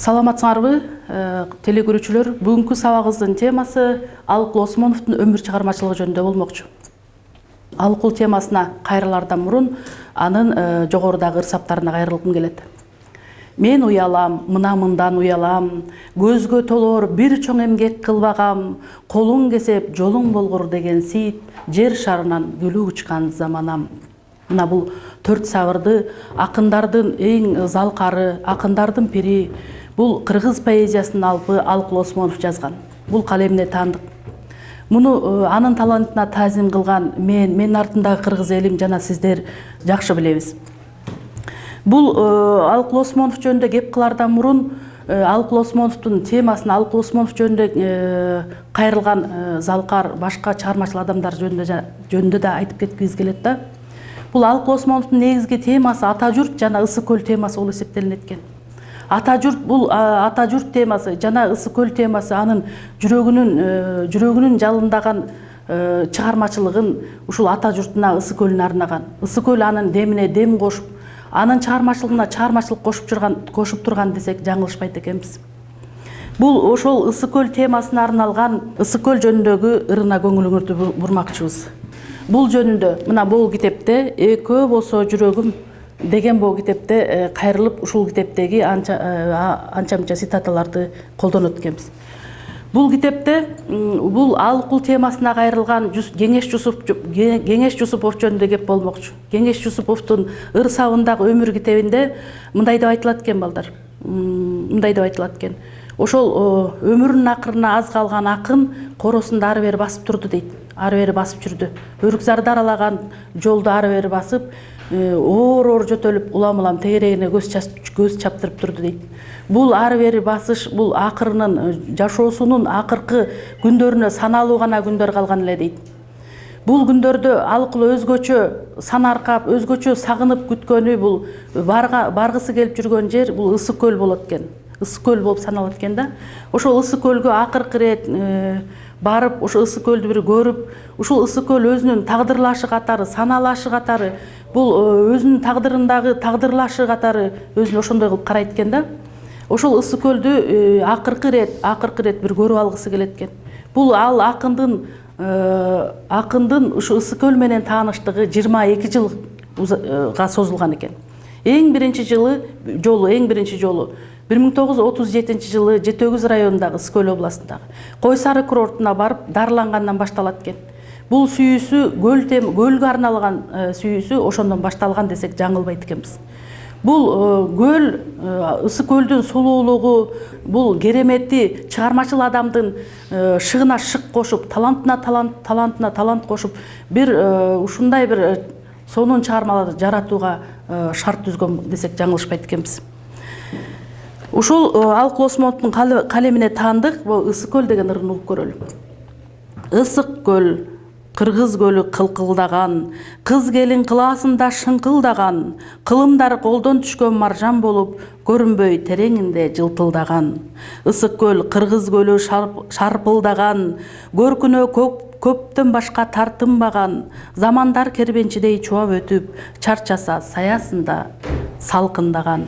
Саламатсыңарбы, теле көрүүчүлөр. Бүгүнкү сабагыбыздын темасы Алыкул Осмоновдун өмүр чыгармачылыгы жөнүндө болмокчу. Алыкул темасына кайрылардан мурун анын жогорудагы ырсаптарына кайрылгым келет. Мен уялам, мындан уялам, көзгө толор бир чоң эмгек кылбагам, колуң кесеп жолуң болгур деген сийит, жер шарынан күлүп учкан заманам. Мына бул 4 сабырды акындардын эң залкары, акындардын пири, бул кыргыз поэзиясынын алпы Алыкул Осмонов жазган. Бул калемине таандык. Муну анын талантына таазим кылган мен артындагы кыргыз элим жана сиздер жакшы билебиз. Бул Алыкул Осмонов жөнүндө кеп кылардан мурун Алыкул Осмоновдун темасын, Алыкул Осмонов жөнүндө кайрылган залкар башка чыгармачыл адамдар жөнүндө да айтып кеткибиз келет да. Бул Алыкул Осмоновдун негизги темасы ата журт жана ысык көл темасы болуп эсептелинет экен. Ата журт бул ата журт темасы жана ысык көл темасы анын жүрөгүнүн жалындаган чыгармачылыгын ушул ата журтуна, ысык көлүнө арнаган. Ысык көл анын демине дем кошуп, анын чыгармачылыгына чыгармачылык кошуп турган десек жаңылышпайт экенбиз. Бул ошол ысык көл темасына арналган ысык көл жөнүндөгү ырына көңүлүңөрдү бурмакчыбыз. Бул жөнүндө мына бул китепте экөө болсо жүрөгүм деген бул китепте кайрылып ушул китептеги анча-мынча цитаталарды колдонот экенбиз. Бул китепте бул Алыкул темасына кайрылган Кеңеш Жусупов жөнүндө кеп болмокчу. Кеңеш Жусуповдун ыр сабындагы өмүр китебинде мындай деп айтылат экен балдар. Мындай деп айтылат экен. Ошол өмүрүнүн акырына аз калган акын коросунда ары бери басып турду дейт. Ары бери басып жүрдү. Өрүкзарды аралаган жолду ары бери басып, оор жөтөлүп, улам тегерегине көз чаптырып турду дейт. Бул ары бери басыш, бул акырынын жашоосунун акыркы күндөрүнө саналуу гана күндөр калган эле дейт. Бул күндөрдө Алыкул өзгөчө санаркап, өзгөчө сагынып күткөнү бул баргысы келип жүргөн жер бул ысык көл болот экен. Ысык көл болуп саналат экен да. Ошол ысык көлгө акыркы ирет барып, ошол ысык көлдү бир көрүп, ушул ысык көл өзүнүн тагдырлашы катары, саналашы катары, бул өзүнүн тагдырындагы тагдырлашы катары өзүн ошондой кылып карайт экен да. Ошол ысык көлдү акыркы ирет бир көрүп алгысы келет экен. Бул ал акындын ушу ысык көл менен тааныштыгы 22 жылга созулган экен. Эң биринчи жолу 1937 жылы Жетөгүз районундагы Ысык көл областындагы Кой Сары курортуна барып дарылангандан башталат экен. Бул сүйүүсү көлгө арналган сүйүүсү ошондон башталган десек жаңылбайт экенбиз. Бул көл, ысык көлдүн сулуулугу, бул керемети чыгармачыл адамдын шыгына шык кошуп, талантына талант кошуп, бир ушундай бир сонун чыгармаларды жаратууга шарт түзгөн десек жаңылышпайт экенбиз. Ушул Алыкул Осмоновдун калемине таандык бул ысык көл деген ырын угуп көрөлү. Ысык көл, кыргыз көлү кылкылдаган, кыз келин кылаасында шыңкылдаган, кылымдар колдон түшкөн маржан болуп, көрүнбөй тереңинде жылтылдаган. Ысык көл, кыргыз көлү шарпылдаган, көркүнө көптөн башка тартынбаган, замандар кербенчидей чубап өтүп, чарчаса саясында салкындаган.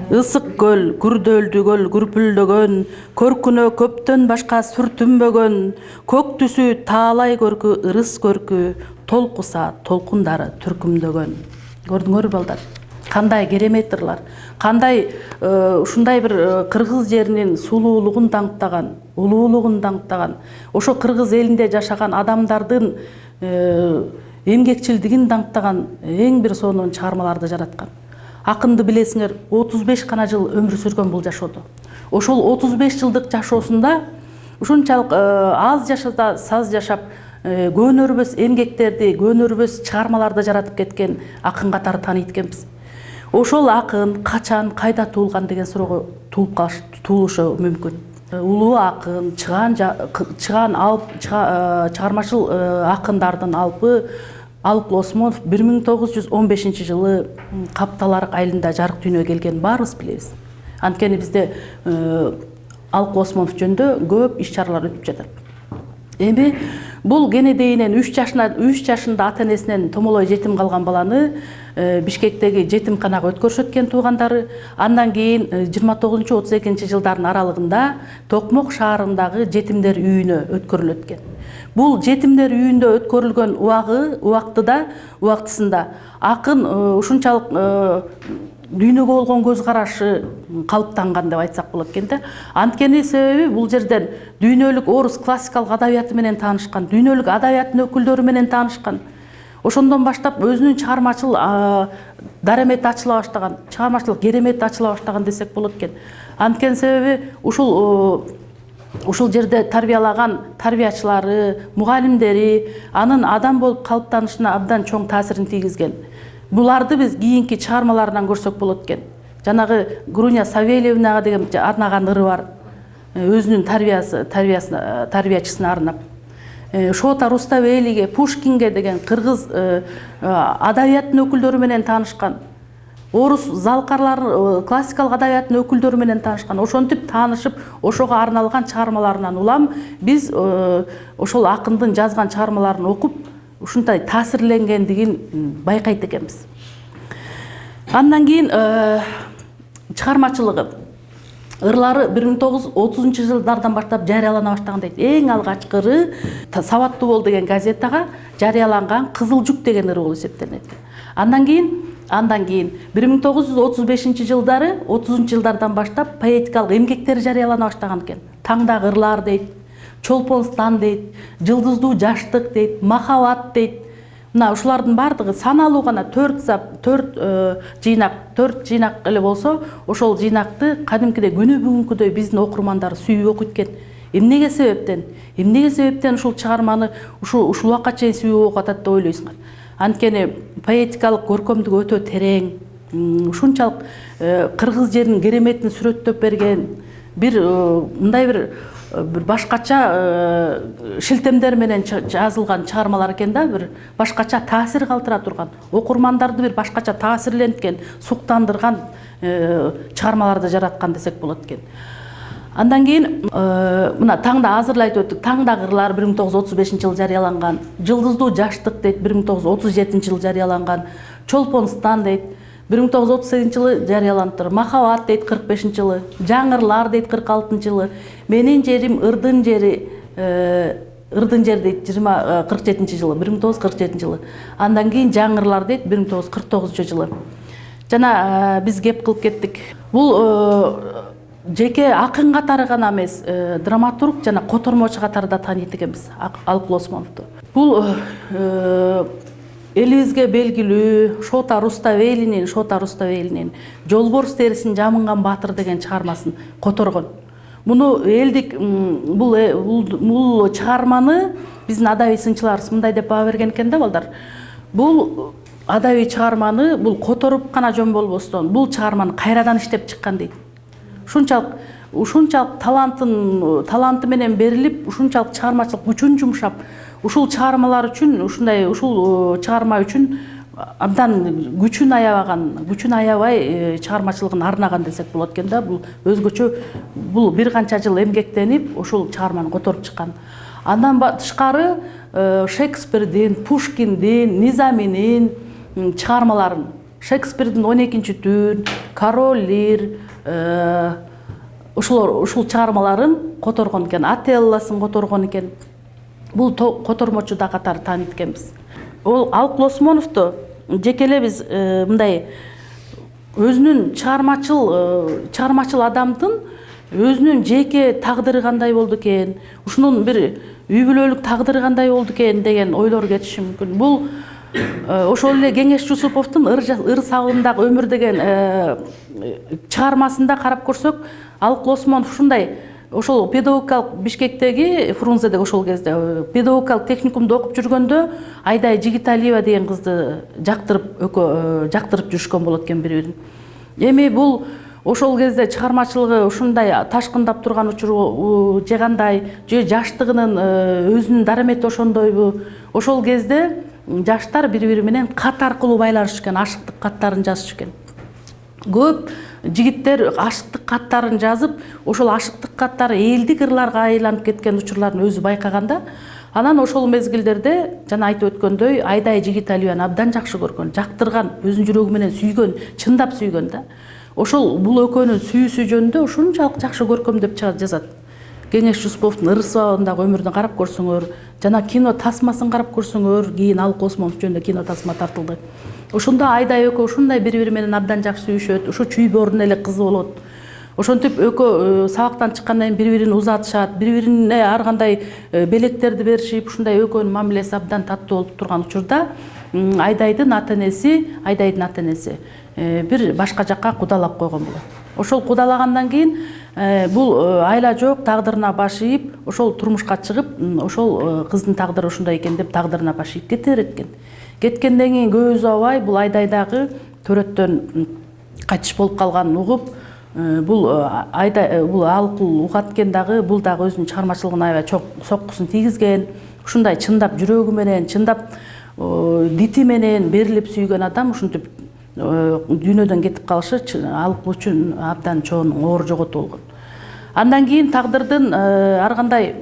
Ысык көл, күрдөлдү көл күрпүлдөгөн, көркүнө көптөн башка сүртүнбөгөн, көк түсү таалай көркү, ырыс көркү, толкуса толкундары түркүмдөгөн. Көрдүңөр балдар? Кандай керемет ырлар, кандай ушундай бир кыргыз жеринин сулуулугун даңктаган, улуулугун даңктаган, ошо кыргыз элинде жашаган адамдардын эмгекчилдигин даңктаган эң бир сонун чыгармаларды жараткан. Акынды билесиңер, 35 гана жыл өмүр сүргөн бул жашоодо. Ошол 35 жылдык жашоосунда ушунчалык аз жашаса саз жашап, көнөрбөс эмгектерди, көнөрбөс чыгармаларды жаратып кеткен акын катары тааныйт экенбиз. Ошол акын качан, кайда туулган деген суроого туулушу мүмкүн. Улуу акын, чыгармачыл акындардын алпы Алыкул Осмонов 1915 жылы Капталарык айылында жарык дүйнөгө келген, баарыбыз билебиз. Анткени бизде Алыкул Осмонов жөнүндө көп иш чаралар өтүп жатат. Эми Бул кенедейинен 3 жашында ата энесинен томолой жетим калган баланы Бишкектеги жетимканага өткөрүшөт экен туугандары. Андан кийин 29-32 жылдардын аралыгында Токмок шаарындагы жетимдер үйүнө өткөрүлөт экен. Бул жетимдер үйүндө өткөрүлгөн убактысында акын ушунчалык дүйнөгө болгон көз карашы калыптанган деп айтсак болот экен да. Анткени себеби бул жерден дүйнөлүк орус классикалык адабияты менен таанышкан, дүйнөлүк адабияттын өкүлдөрү менен таанышкан. Ошондон баштап өзүнүн чыгармачыл даремети ачыла баштаган, чыгармачылык керемети ачыла баштаган десек болот экен. Анткени себеби ушул жерде тарбиялаган тарбиячылары, мугалимдери анын адам болуп калыптанышына абдан чоң таасирин тийгизген. Буларды биз кийинки чыгармаларынан көрсөк болот экен. Жанагы Груня Савельевнага деген арнаган ыры бар. Өзүнүн тарбиячысына арнап. Шота Руставелиге, Пушкинге деген кыргыз адабияттын өкүлдөрү менен таанышкан. Орус залкарлар классикалык адабияттын өкүлдөрү менен таанышкан. Ошентип таанышып, ошого арналган чыгармаларынан улам биз ошол акындын жазган чыгармаларын окуп, ушундай таасирленгендигин байкайт экенбиз. Андан кийин чыгармачылыгы ырлары 1930 жылдардан баштап жарыялана баштаган дейт. Эң алгачкы ыры Сабаттуу бол деген газетага жарыяланган Кызыл жүк деген ыры болуп эсептелет. Андан кийин 1935 жылдары, 30-жылдардан баштап поэтикалык эмгектер жарыялана баштаган экен. Таңдагы ырлар дейт, Чолпон стан дейт, Жылдыздуу жаштык дейт, Махабат дейт. Мына ушулардын бардыгы саналуу гана 4 жыйнак эле болсо, ошол жыйнакты кадимкидей күнү бүгүнкүдөй биздин окурмандар сүйүп окуйт экен. Эмнеге себептен ушул чыгарманы ушул убакка чейин сүйүп окуп атат деп ойлойсуңар? Анткени поэтикалык көркөмдүгү өтө терең, ушунчалык кыргыз жеринин кереметин сүрөттөп берген, мындай бир башкача шилтемдер менен жазылган чыгармалар экен да, бир башкача таасир калтыра турган, окурмандарды бир башкача таасирленткен, суктандырган чыгармаларды жараткан десек болот экен. Андан кийин мына таңда азыр айтып өттүк, Таңдагы ырлар 1935 жылы жарыяланган, Жылдыздуу жаштык дейт 1937 жылы жарыяланган, Чолпон стан дейт 1938 жылы жарыяланып, Махабат дейт 45 жылы, Жаңырлар дейт 46 жылы, Менин жерим ырдын жери дейт 47 жылы, 1947 жылы. Андан кийин Жаңырлар дейт 1949 жылы. Жана биз кеп кылып кеттик. Бул жеке акын катары гана эмес, драматург жана котормочу катары да тааныйт экенбиз Алык Лосмоновду. Бул элибизге белгилүү Шота Руставелинин Жолборс терисин жамынган баатыр деген чыгармасын которгон. Муну элдик бул чыгарманы биздин адабий сынчыларыбыз мындай деп баа берген экен да, балдар. Бул адабий чыгарманы бул которуп гана жөн болбостон, бул чыгарманы кайрадан иштеп чыккан дейт. Ушунчалык таланты менен берилип, ушунчалык чыгармачылык күчүн жумшап, ушул чыгармалар үчүн, ушул чыгарма үчүн абдан күчүн аябай чыгармачылыгын арнаган десек болот экен да. Бул өзгөчө, бул бир канча жыл эмгектенип, ушул чыгарманы которуп чыккан. Андан тышкары Шекспирдин, Пушкиндин, Низаминин чыгармаларын, Шекспирдин 12-түн, Король Лир, ушул чыгармаларын которгон экен, Отеллосын которгон экен. Бул котормочу да катары тааныйт экенбиз. Ол Алык Лосмоновду жекеле биз мындай өзүнүн чыгармачыл адамдын өзүнүн жеке тагдыры кандай болду экен, ушунун бир үй бүлөлүк тагдыры кандай болду экен деген ойлор кетиши мүмкүн. Бул ошол эле Кеңеш Жусуповдун ыр сабындагы өмүр деген чыгармасында карап көрсөк, Алык Лосмонов ушундай, ошол педагогикалык Бишкектеги Фрунзеде ошол кезде педагогикалык техникумда окуп жүргөндө Айдай Жигиталиева деген кызды жактырып жүрүшкөн болот экен бири-бирин. Эми бул ошол кезде чыгармачылыгы ушундай ташкындап турган учуру же кандай, же жаштыгынын өзүнүн дарамети ошондойбу? Ошол кезде жаштар бири-бири менен кат аркылуу байланышышкан, ашыктык каттарын жазышкан. Көп жигиттер ашыктык каттарын жазып, ошол ашыктык каттары элдик ырларга айланып кеткен учурларын өзү байкаганда, Анан ошол мезгилдерде жана айтып өткөндөй Айдай Жигиталиеваны абдан жакшы көргөн, жактырган, өзүнүн жүрөгү менен сүйгөн, чындап сүйгөн да. Ошол бул экөөнүн сүйүүсү жөнүндө ушунчалык жакшы көркөмдөп жазат. Кеңеш Жусуповдун ырысыбабындагы өмүрүн карап көрсөңөр, жана кино тасмасын карап көрсөңөр, кийин Алык Осмонов жөнүндө кино тасма тартылды. Ошондо Айдай экөө ушундай бири-бири менен абдан жакшы сүйүшөт, ушу чүйбөрдүн эле кызы болот. Ошентип экөө сабактан чыккандан кийин бири-бирин узатышат, бири-бирине ар кандай белектерди беришип, ушундай экөөнүн мамилеси абдан таттуу болуп турган учурда Айдайдын ата энеси бир башка жакка кудалап койгон болот. Ошол кудалагандан кийин бул айла жок, тагдырына баш ийип, ошол турмушка чыгып, ошол кыздын тагдыры ушундай экен деп тагдырына баш ийип кете берет экен. Кеткенден кийин көп uzabay бул Айдайдагы төрөттөн кайтыш болуп калганын угуп, бул Алыкул угат экен дагы, бул дагы өзүнүн чыгармачылыгына аябай чоң соккусун тийгизген. Ушундай чындап жүрөгү менен, чындап дити менен берилип сүйгөн адам ушинтип дүйнөдөн кетип калышы Алык үчүн абдан чоң оор жоготуу болгон. Андан кийин тагдырдын ар кандай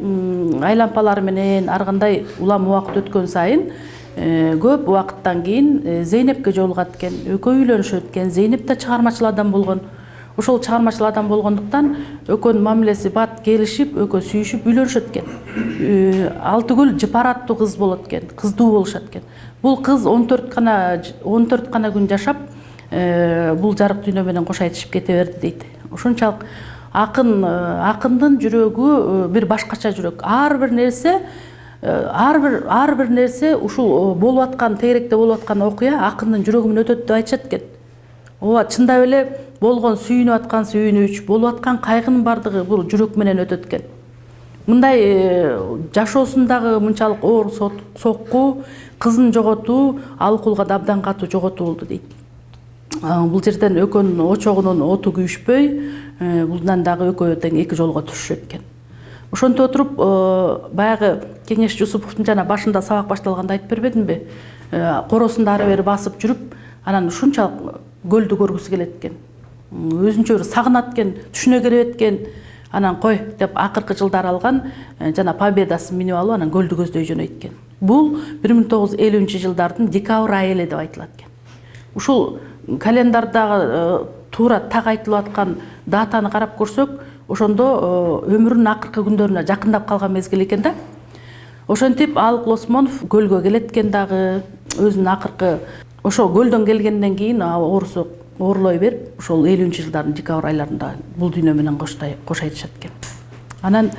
айлампалары менен, ар кандай улам убакыт өткөн сайын көп убакыттан кийин Зейнепке жолугат экен, экөө үйлөнүшөт экен. Зейнеп да чыгармачыл адам болгон. Ошол чыгармачыл адам болгондуктан экөөнүн мамилеси бат келишип, экөө сүйүшүп үйлөнүшөт экен. Алтыгүл Жыпар аттуу кыз болот экен, кыздуу болушат экен. Бул кыз 14 гана күн жашап, бул жарык дүйнө менен кош айтышып кете берди дейт. Ошончалык акындын жүрөгү бир башкача жүрөк. Ар бир нерсе ушул болуп аткан, тегеректе болуп аткан окуя акындын жүрөгү менен өтөт деп айтышат экен. Ооба, чындап эле болгон сүйүнүп аткан сүйүнүч, болуп аткан кайгынын бардыгы бул жүрөк менен өтөт экен. Мындай жашоосундагы мынчалык оор сокку, кызын жоготуу Алыкулга да абдан катуу жоготуу болду дейт. Бул жерден экөөнүн очогунун оту күйүшпөй, булдан дагы экөө тең эки жолго түшүшөт экен. Ошентип отуруп, баягы Кеңеш Жусуповдун жана башында сабак башталганда айтып бербедимби? Коросунда ары бери басып жүрүп, анан ушунчалык көлдү көргүсү келет экен. Өзүнчө бир сагынат экен, түшүнө келбет экен. Анан кой деп акыркы жылдары алган жана победасын минип алып, анан көлдү көздөй жөнөйт экен. Бул 1950-жылдардын декабрь айы эле деп айтылат экен. Ушул календардагы туура так айтылып аткан датаны карап көрсөк, ошондо өмүрүнүн акыркы күндөрүнө жакындап калган мезгил экен да. Ошентип Алык Осмонов көлгө келет экен дагы, өзүнүн акыркы ошо көлдөн келгенден кийин оорусу оорлой берип, ошол 50-жылдардын декабрь айларында бул дүйнө менен кош айтышат экен. Анан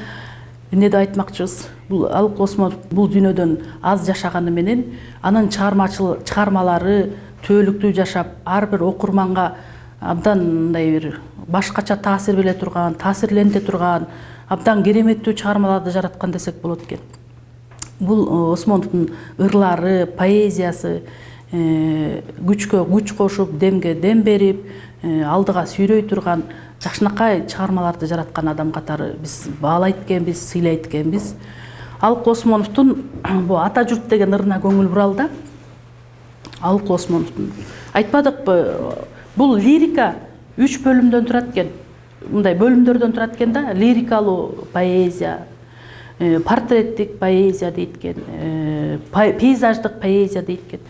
эмне деп айтмакчыбыз? Бул Алык Осмонов бул дүйнөдөн аз жашаганы менен анын чыгармалары түбөлүктүү жашап, ар бир окурманга абдан мындай бир башкача таасир бере турган, таасирленте турган, абдан кереметтүү чыгармаларды жараткан десек болот экен. Бул Осмоновдун ырлары, поэзиясы күчкө күч кошуп, демге дем берип, алдыга сүйрөй турган жакшынакай чыгармаларды жараткан адам катары биз баалайт экенбиз, сыйлайт экенбиз. Алык Осмоновдун бул ата журт деген ырына көңүл буралы да. Алык Осмоновдун айтпадыкпы, бул лирика 3 бөлүмдөн турат экен. Мындай бөлүмдөрдөн турат экен да, лирикалуу поэзия, портреттик поэзия дейт экен, пейзаждык поэзия дейт экен.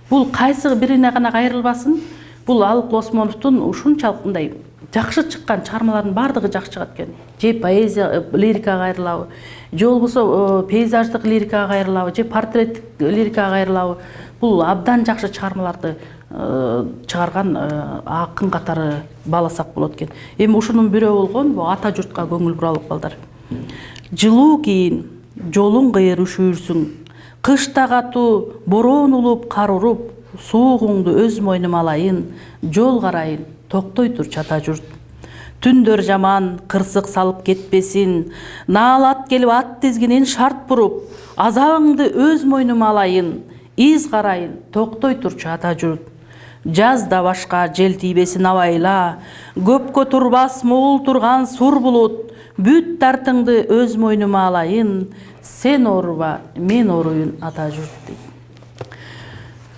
Бул кайсы бирине гана кайрылбасын, бул Алык Осмоновдун ушунчалык мындай жакшы чыккан чыгармалардын бардыгы жакшы чыгат экен. Же поэзия лирикага кайрылабы, же болбосо пейзаждык лирикага кайрылабы, же портреттик лирикага кайрылабы. Бул абдан жакшы чыгармаларды чыгарган акын катары бааласак болот экен. Эми ушунун бирөө болгон бул ата журтка көңүл буралык балдар. Жылуу кийин жолуң кыйыр үшүрсүң, кышта катуу бороон улуп кар уруп, суугуңду өз мойнума алайын, жол карайын, токтой турчу ата журт. Түндөр жаман, кырсык салып кетпесин, наалат келип ат тизгинин шарт буруп, азабыңды өз мойнума алайын, из карайын, токтой турчу ата журт. Жазда башка жел тийбесин абайла, көпкө турбас могул турган сур булут, бүт тартыңды өз мойнума алайын, сен ооруба, мен ооруйун ата журт дейт.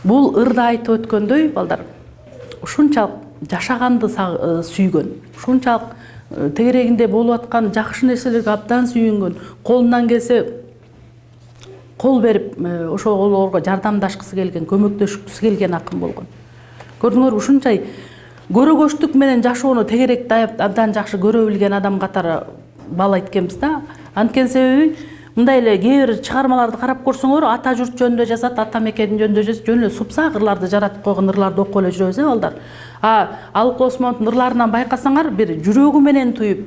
Бул ырда айтып өткөндөй балдар, ушунчалык жашаганды сүйгөн, ушунчалык тегерегинде болуп аткан жакшы нерселерге абдан сүйүнгөн, колунан келсе кол берип ошолорго жардамдашкысы келген, көмөктөшкүсү келген акын болгон. Көрдүңөр, ушунчай көрөгөчтүк менен жашоону тегеректи абдан жакшы көрө билген адам катары баалайт экенбиз да. Анткени себеби мындай эле кээ бир чыгармаларды карап көрсөңөр, ата журт жөнүндө жазат, ата мекен жөнүндө жазат, жөн эле супсак ырларды жаратып койгон ырларды окуп эле жүрөбүз балдар. Алык Осмоновдун ырларынан байкасаңар, бир жүрөгү менен туюп,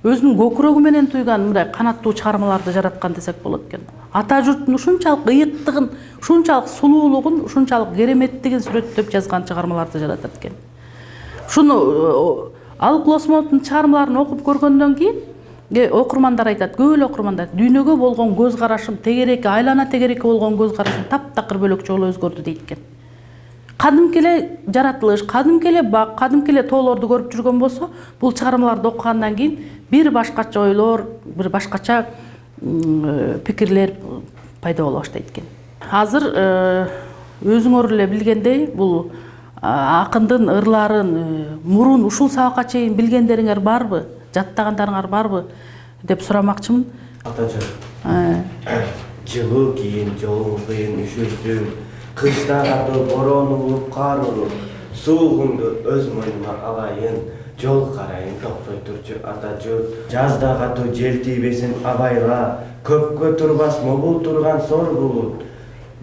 өзүнүн көкүрөгү менен туйган мындай канаттуу чыгармаларды жараткан десек болот экен. Ата журттун ушунчалык ыйыктыгын, ушунчалык сулуулугун, ушунчалык кереметтигин сүрөттөп жазган чыгармаларды жаратат экен. Ушуну Алык Осмоновдун чыгармаларын окуп көргөндөн кийин окурмандар айтат, көп эле окурмандар дүйнөгө болгон көз карашым, тегереке, айлана тегереке болгон көз карашым таптакыр бөлөкчө болуп өзгөрдү дейт экен. Кадимки эле жаратылыш, кадимки эле бак, кадимки эле тоолорду көрүп жүргөн болсо, бул чыгармаларды окугандан кийин бир башкача ойлор, бир башкача пикирлер пайда боло баштайт экен. Азыр өзүңөр эле билгендей, бул акындын ырларын мурун ушул сабакка чейин билгендериңер барбы? Жаттагандарыңар барбы деп сурамакчымын. Атачы. Жылуу кийин, жолу кыйын, üşүрсүң, кышта катуу борон улуп, кар улуп, суугуңду өз мойнума алайын, жол карайын, токтой турчу ата журт. Жазда катуу жел тийбесин абайла, көпкө турбас могул турган сор булут.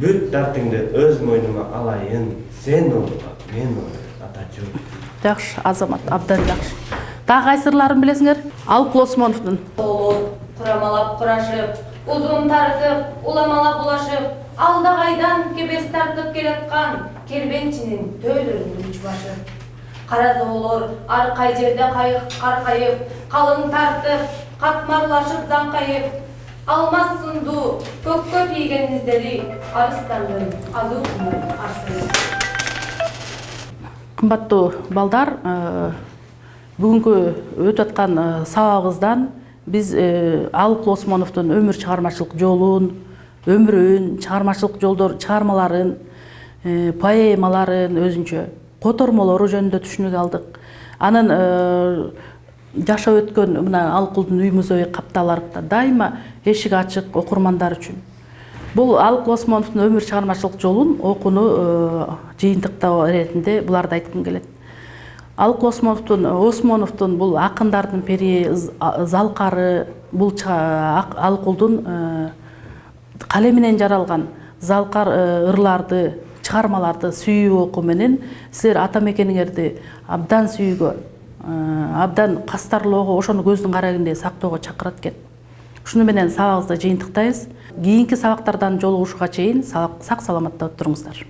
Бүт дартыңды өз мойнума алайын, сен улуба, мен улуп, ата журт. Жакшы, Азамат, абдан жакшы. Дагы кайсы ырларын билесиңер? Алык Осмоновдун. Курамалап курашып, узун тартып, уламалап улашып, алдагайдан кебес тартып келаткан кербенчинин төөлөрүн учбашып. Кара зоолор ар кай жерде каркайып, калың тартып, катмарлашып заңкайып, алмаз сунду көккө тийген издери арыстандын азуусунун арсыны. Кымбаттуу балдар, бүгүнкү өтүп аткан сабагыбыздан биз Алык Осмоновдун өмүр чыгармачылык жолун, өмүрүн, чыгармачылык жолдор, чыгармаларын, поэмаларын өзүнчө котормолору жөнүндө түшүнүк алдык. Анын жашап өткөн мына Алыкулдун үй музейи капталарында дайыма эшик ачык окурмандар үчүн. Бул Алык Осмоновдун өмүр чыгармачылык жолун окууну жыйынтыктоо иретинде буларды айткым келет. Алык Осмоновдун бул акындардын пери, залкары, бул Алыкулдун калеминен жаралган залкар ырларды, чыгармаларды сүйүү окуу менен силер ата мекениңерди абдан сүйүүгө, абдан кастарлоого, ошону көздүн карагындай сактоого чакырат экен. Ушуну менен сабагыбызды жыйынтыктайбыз. Кийинки сабактардан жолугушууга чейин сак саламатта туруңуздар.